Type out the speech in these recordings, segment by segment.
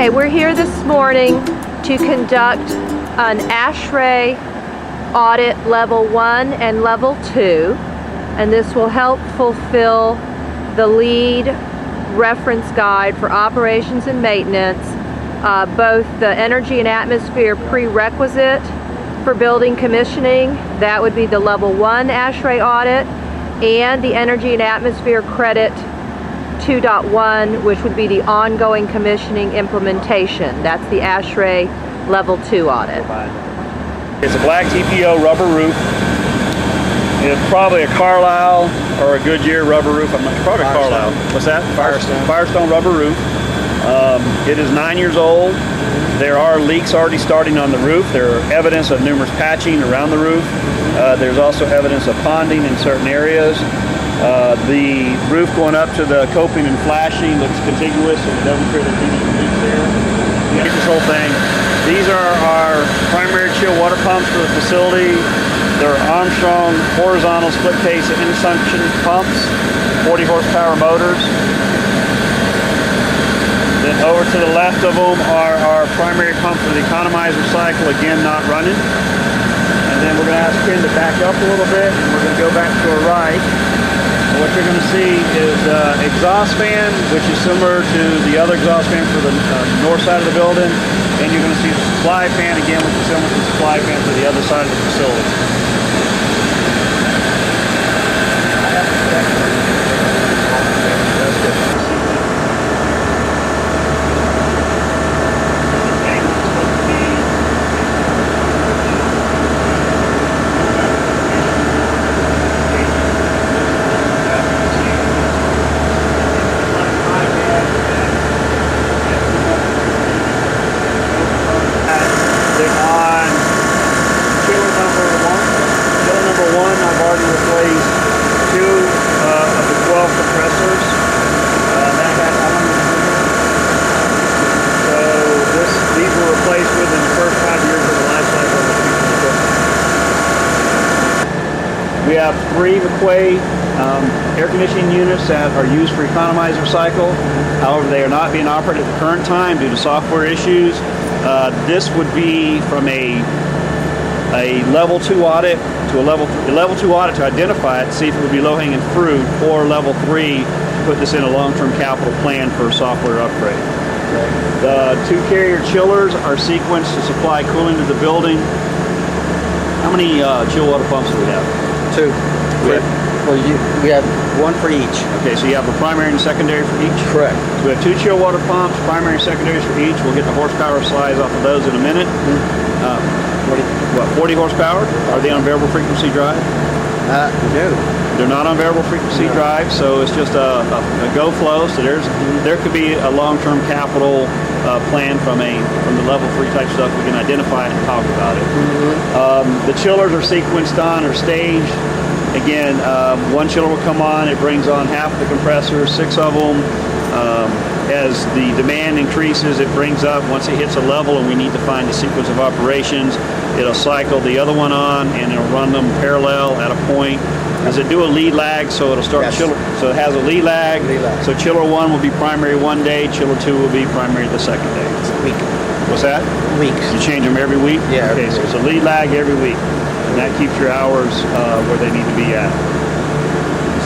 Okay, we're here this morning to conduct an ASHRAE audit level 1 and level 2, and this will help fulfill the lead reference guide for operations and maintenance, both the energy and atmosphere prerequisite for building commissioning, that would be the level 1 ASHRAE audit, and the energy and atmosphere credit 2.1, which would be the ongoing commissioning implementation. That's the ASHRAE level 2 audit. It's a black TPO rubber roof. It's probably a Carlisle or a Goodyear rubber roof. I'm not, probably Carlisle. What's that? Firestone rubber roof. It is 9 years old. There are leaks already starting on the roof. There are evidence of numerous patching around the roof. There's also evidence of ponding in certain areas. The roof going up to the coping and flashing looks contiguous, so it doesn't appear there's any leaks there. Here's this whole thing. These are our primary chill water pumps for the facility. They're Armstrong horizontal split case in-suction pumps, 40 horsepower motors. Then over to the left of them are our primary pump for the economizer cycle, again not running. And then we're going to ask Ken to back up a little bit, and we're going to go back to our right. And what you're going to see is exhaust fan, which is similar to the other exhaust fan for the north side of the building. And you're going to see the supply fan again, which is similar to the supply fan for the other side of the facility. That's good. We have 3 McQuay air conditioning units that are used for economizer cycle. However, they are not being operated at the current time due to software issues. This would be from a level 2 audit to a level 2 audit to identify it, see if it would be low-hanging fruit, or level 3 to put this in a long-term capital plan for a software upgrade. The 2 carrier chillers are sequenced to supply cooling to the building. How many chill water pumps do we have? 2. We have 1 for each. Okay, so you have a primary and secondary for each? Correct. So we have 2 chill water pumps, primary and secondaries for each. We'll get the horsepower slides off of those in a minute. 40 horsepower? Are they on variable frequency drive? No. They're not on variable frequency drive, so it's just a go flow. So there could be a long-term capital plan from the level 3 type stuff. We can identify it and talk about it. The chillers are sequenced on or staged. Again, 1 chiller will come on. It brings on half of the compressors, 6 of them. As the demand increases, it brings up, once it hits a level and we need to find the sequence of operations, it'll cycle the other one on and it'll run them parallel at a point. Does it do a lead lag? So it'll start chiller. So it has a lead lag. So chiller 1 will be primary one day, chiller 2 will be primary the second day. It's a week. What's that? Weeks. You change them every week? Yeah. Okay, so it's a lead lag every week. And that keeps your hours where they need to be at.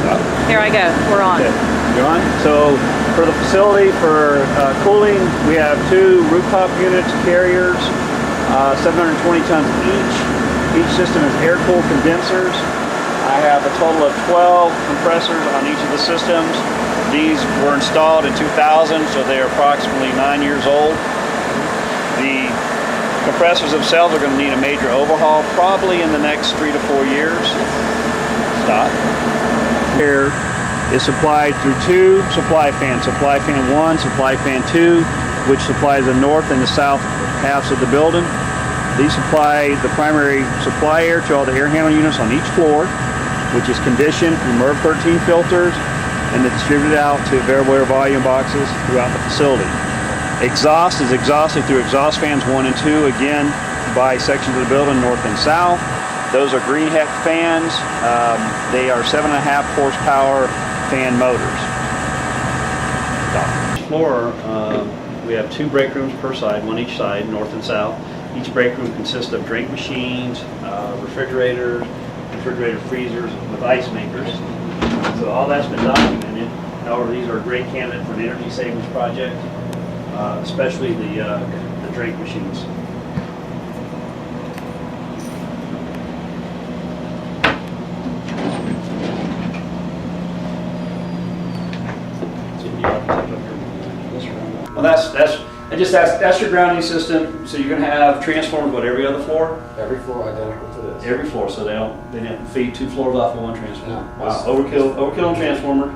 Stop. Here I go. We're on. Okay. You're on? So for the facility, for cooling, we have 2 rooftop units, carriers, 720 tons each. Each system is air-cooled condensers. I have a total of 12 compressors on each of the systems. These were installed in 2000, so they are approximately 9 years old. The compressors themselves are going to need a major overhaul, probably in the next 3 to 4 years. Stop. Air is supplied through 2 supply fans. Supply fan 1, supply fan 2, which supplies the north and the south halves of the building. These supply the primary supply air to all the air handling units on each floor, which is conditioned through MERV 13 filters and then distributed out to variable air volume boxes throughout the facility. Exhaust is exhausted through exhaust fans 1 and 2, again by sections of the building, north and south. Those are green heck fans. They are 7.5 horsepower fan motors. Floor, we We have 2 break rooms per side, one each side, north and south. Each break room consists of drink machines, refrigerator freezers with ice makers. So all that's been documented. However, these are a great candidate for an energy savings project, especially the drink machines. Well, that's your grounding system. So you're going to have transformers, what, every other floor? Every floor identical to this. Every floor, so they don't feed 2 floors off of one transformer. No. Wow, overkill on transformer.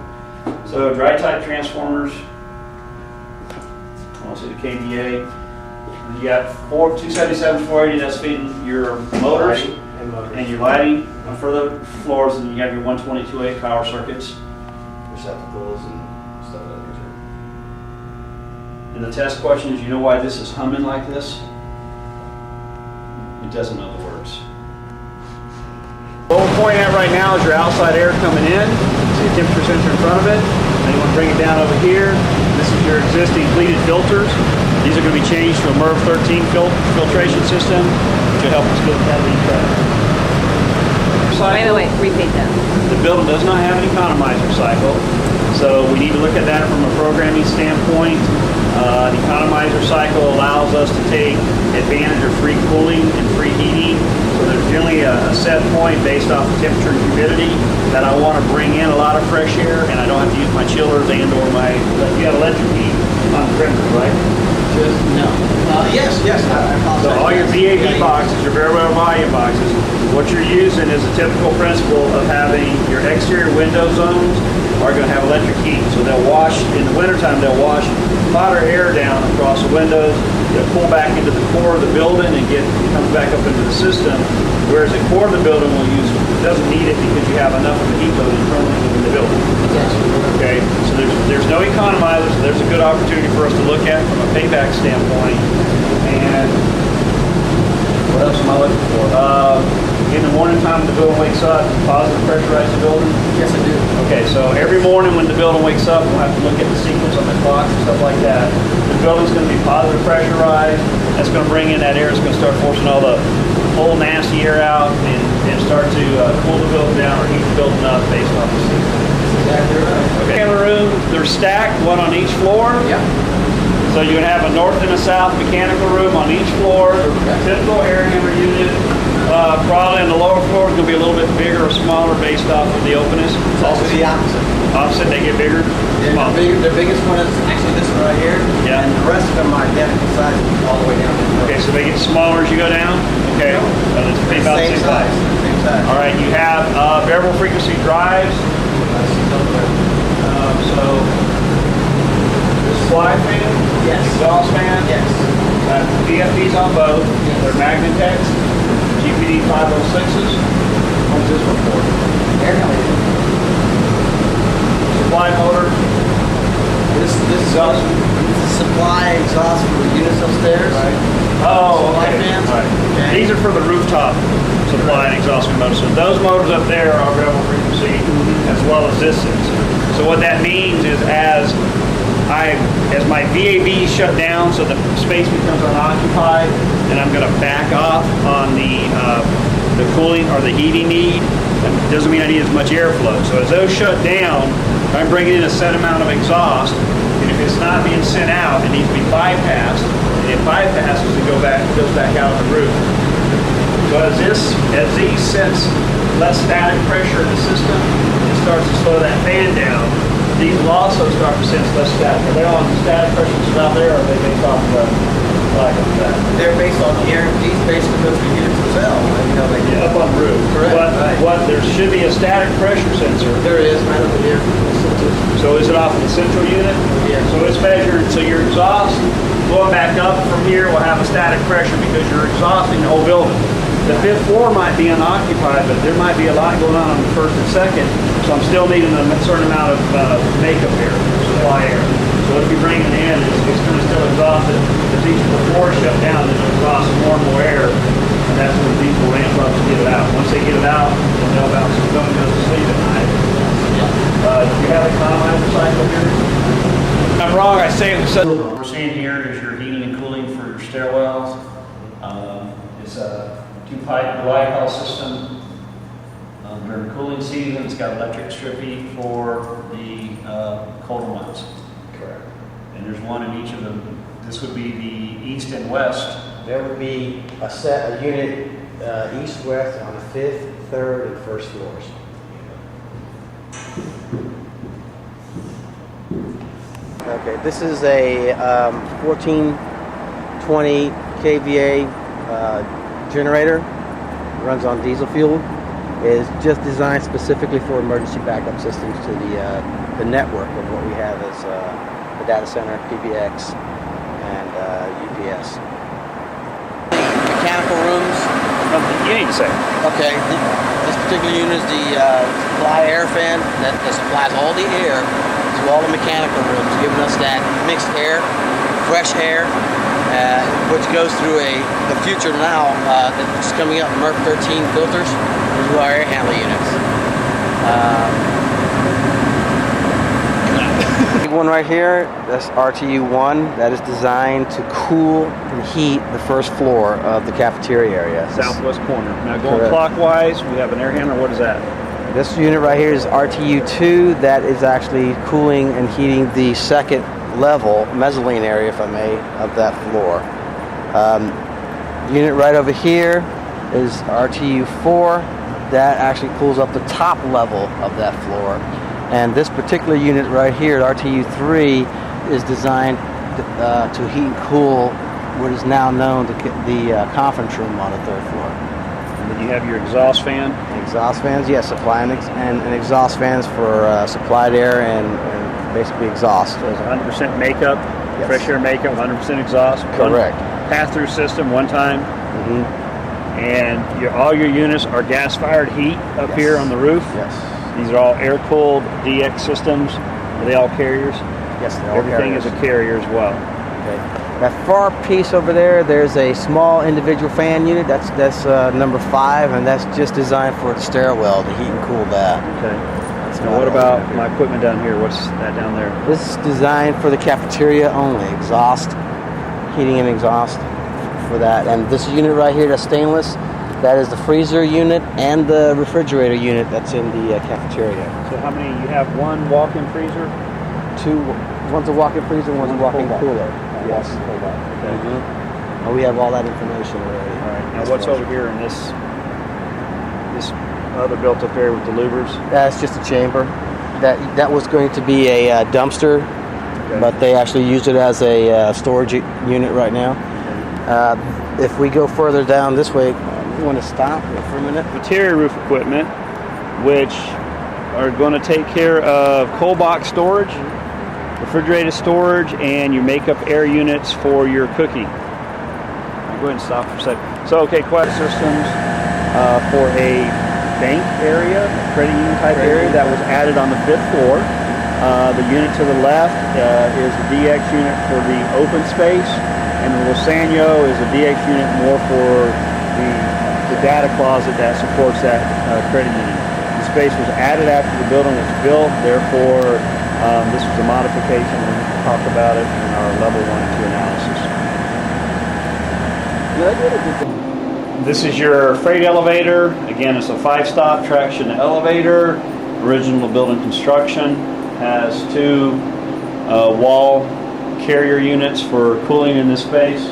So dry type transformers. Also the KVA. You got 277, 480. That's feeding your motors and your lighting for the floors, and you have your 122A power circuits. Receptacles and stuff of that nature. And the test question is, you know why this is humming like this? It doesn't know the words. What we're pointing at right now is your outside air coming in. See the temperature sensor in front of it. Then you want to bring it down over here. This is your existing pleated filters. These are going to be changed to a MERV 13 filtration system, which will help us get that leak better. Wait, repeat that. The building does not have an economizer cycle, so we need to look at that from a programming standpoint. The economizer cycle allows us to take advantage of free cooling and free heating. So there's generally a set point based off the temperature and humidity that I want to bring in a lot of fresh air, and I don't have to use my chillers and or you have electric heat on the perimeter, right? No. Yes. I apologize. So all your VAV boxes, your variable volume boxes, what you're using is a typical principle of having your exterior window zones are going to have electric heat. So they'll wash, in the wintertime, they'll wash hotter air down across the windows. It'll pull back into the core of the building and comes back up into the system. Whereas the core of the building doesn't need it because you have enough of a heat load internally within the building. Okay, so there's no economizer, so there's a good opportunity for us to look at from a payback standpoint. And what else am I looking for? In the morning time when the building wakes up, positive pressurize the building? Yes, I do. Okay, so every morning when the building wakes up, we'll have to look at the sequence on the clocks and stuff like that. The building's going to be positive pressurized. That's going to bring in that air. It's going to start forcing all the old nasty air out and start to cool the building down or heat the building up based on the system. Exactly right. Okay. Camera room, they're stacked, one on each floor. Yep. So you're going to have a north and a south mechanical room on each floor. Okay. Typical air hammer unit. Probably on the lower floor is going to be a little bit bigger or smaller based off of the openness. It's also the opposite. Opposite, they get bigger? Smaller. The biggest one is actually this one right here. Yeah. And the rest of them are identical size all the way down. Okay, so they get smaller as you go down? Okay. So it's pretty about the Same same size. Same size. All right, you have variable frequency drives. So this fly fan, Yes. exhaust fan, Yes. VFDs on both. They're Magnitex, GPD 506s. What's this one for? Air handling. Supply motor. This is supply exhaust for the units upstairs. Right. Oh, Supply okay. fans. Right. Okay. These are for the rooftop supply and exhaust motors. So those motors up there are variable frequency as well as this is. So what that means is as my VAB shut down, so the space becomes unoccupied, and I'm going to back off on the cooling or the heating need. That doesn't mean I need as much airflow. So as those shut down, I'm bringing in a set amount of exhaust, and if it's not being sent out, it needs to be bypassed. And it bypasses and goes back out of the roof. So as these sense less static pressure in the system, it starts to slow that fan down. These will also start to sense less static. Are they on static pressures out there, or are they based off of lack of that? They're based on the air. These basically go through units themselves. You know, they Yeah, up on the roof. Correct. But Right. there should be a static pressure sensor. There is right over here. So is it off of the central unit? Yeah. So it's measured. So your exhaust going back up from here will have a static pressure because you're exhausting the whole building. The fifth floor might be unoccupied, but there might be a lot going on the first and second. So I'm still needing a certain amount of makeup air, supply air. So if you bring it in, it's going to still exhaust it. As each of the floors shut down, it'll exhaust more and more air. And that's when these will ramp up to get it out. Once they get it out, they'll bounce the building goes to sleep at night. Do you have a economizer cycle here? wrong, I say it. What we're seeing here is your heating and cooling for your stairwells. It's a 2-pipe glycol system. During cooling season, it's got electric strip heat for the colder months. Correct. And there's one in each of them. This would be the east and west. There would be a unit east-west on the 5th, 3rd, and 1st floors. Okay, this is a 1420 kVA generator. It runs on diesel fuel. It is just designed specifically for emergency backup systems to the network of what we have as the data center, PBX, and UPS. Mechanical rooms. You need to say. Okay, this particular unit is the supply air fan that supplies all the air to all the mechanical rooms, giving us that mixed air, fresh air, which goes through the future now that's coming up, MERV 13 filters into our air handler units. One right here, that's RTU1. That is designed to cool and heat the first floor of the cafeteria area. Southwest corner. Now going Correct. clockwise, we have an air handler. What is that? This unit right here is RTU2. That is actually cooling and heating the second level, mezzanine area, if I may, of that floor. Unit right over here is RTU4. That actually cools up the top level of that floor. And this particular unit right here, RTU3, is designed to heat and cool what is now known to the conference room on the 3rd floor. And then you have your exhaust fan. Exhaust fans, yes, supply and exhaust fans for supplied air and basically exhaust. So it's 100% makeup, Yes. fresh air makeup, 100% exhaust. Correct. Pass-through system one time. Mm-hmm. And all your units are gas-fired heat up Yes. here on the roof. Yes. These are all air-cooled DX systems. Are they all carriers? Yes, they're all Everything carriers. is a carrier as well. Okay. That far piece over there's a small individual fan unit. That's number 5, and that's just designed for the stairwell to heat and cool that. Okay. That's Now not what all about over here. my equipment down here? What's that down there? This is designed for the cafeteria only, exhaust, heating and exhaust for that. And this unit right here, that's stainless, that is the freezer unit and the refrigerator unit that's in the cafeteria. So how many? You have one walk-in freezer? One's a walk-in freezer, one's a walk-in pull-back. cooler. Yes. Okay. And we have all that information already. All right. Now what's over here in this other built-up area with the louvers? That's just a chamber. That was going to be a dumpster, Okay. but they actually use it as a storage unit right now. If we go further down this way, you want to stop for a minute? Interior roof equipment, which are going to take care of cold box storage, refrigerated storage, and your makeup air units for your cooking. I'll go ahead and stop for a second. So, okay, quad systems for a bank area, credit union type area that was added on the 5th floor. The unit to the left is the DX unit for the open space, and the Losano is a DX unit more for the data closet that supports that credit union. The space was added after the building was built, therefore this was a modification, and we'll talk about it in our level 1 and 2 analysis. This is your freight elevator. Again, it's a 5-stop traction elevator, original building construction, has 2 wall carrier units for cooling in this space.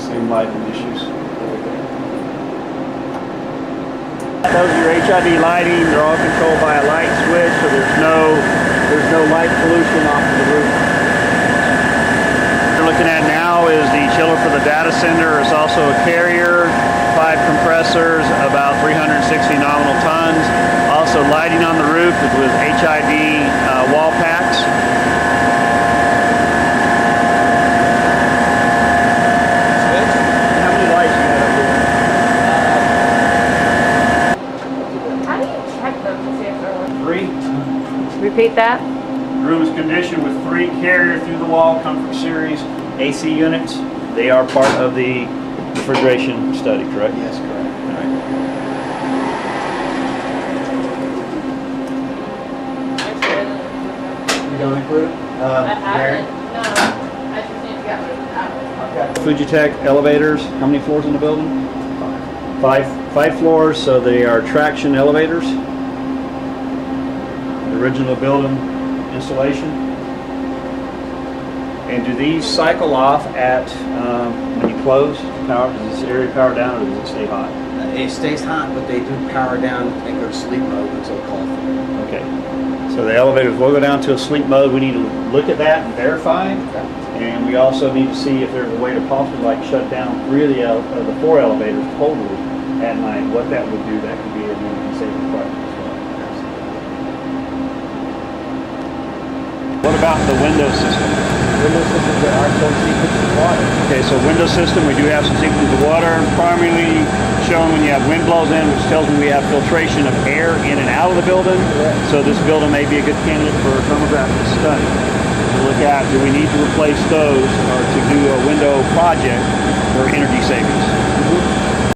Same lighting issues. Those are your HID lighting. They're all controlled by a light switch, so there's no light pollution off of the roof. What you're looking at now is the chiller for the data center. It's also a carrier, 5 compressors, about 360 nominal tons. Also lighting on the roof with HID wall packs. How many lights you got up here? How do you check them to see if they're working? 3. Repeat that. The room is conditioned with 3 carrier through the wall Comfort Series AC units. They are part of the refrigeration study, correct? Yes, correct. All right. included? I Mary? haven't. No. I just need to get rid of that. Okay. Fujitec elevators, how many floors in the building? Five floors, so they are traction elevators. The original building installation. And do these cycle off at, when you close, power, does this area power down or does it stay hot? It stays hot, but they do power down and go to sleep mode until called for. Okay, so the elevators will go down to a sleep mode. We need to look at that and verify. And we also need to see if there's a way to possibly like shut down 3 of the 4 elevators totally at night. What that would do, that could be an energy saving project as well. What about the window system? Window systems that are so secrets of water. Okay, so window system, we do have some sequences of water, primarily shown when you have wind blows in, which tells me we have filtration of air in and out of the building. Correct. So this building may be a good candidate for a thermographic study. To look at, do we need to replace those or to do a window project for energy savings?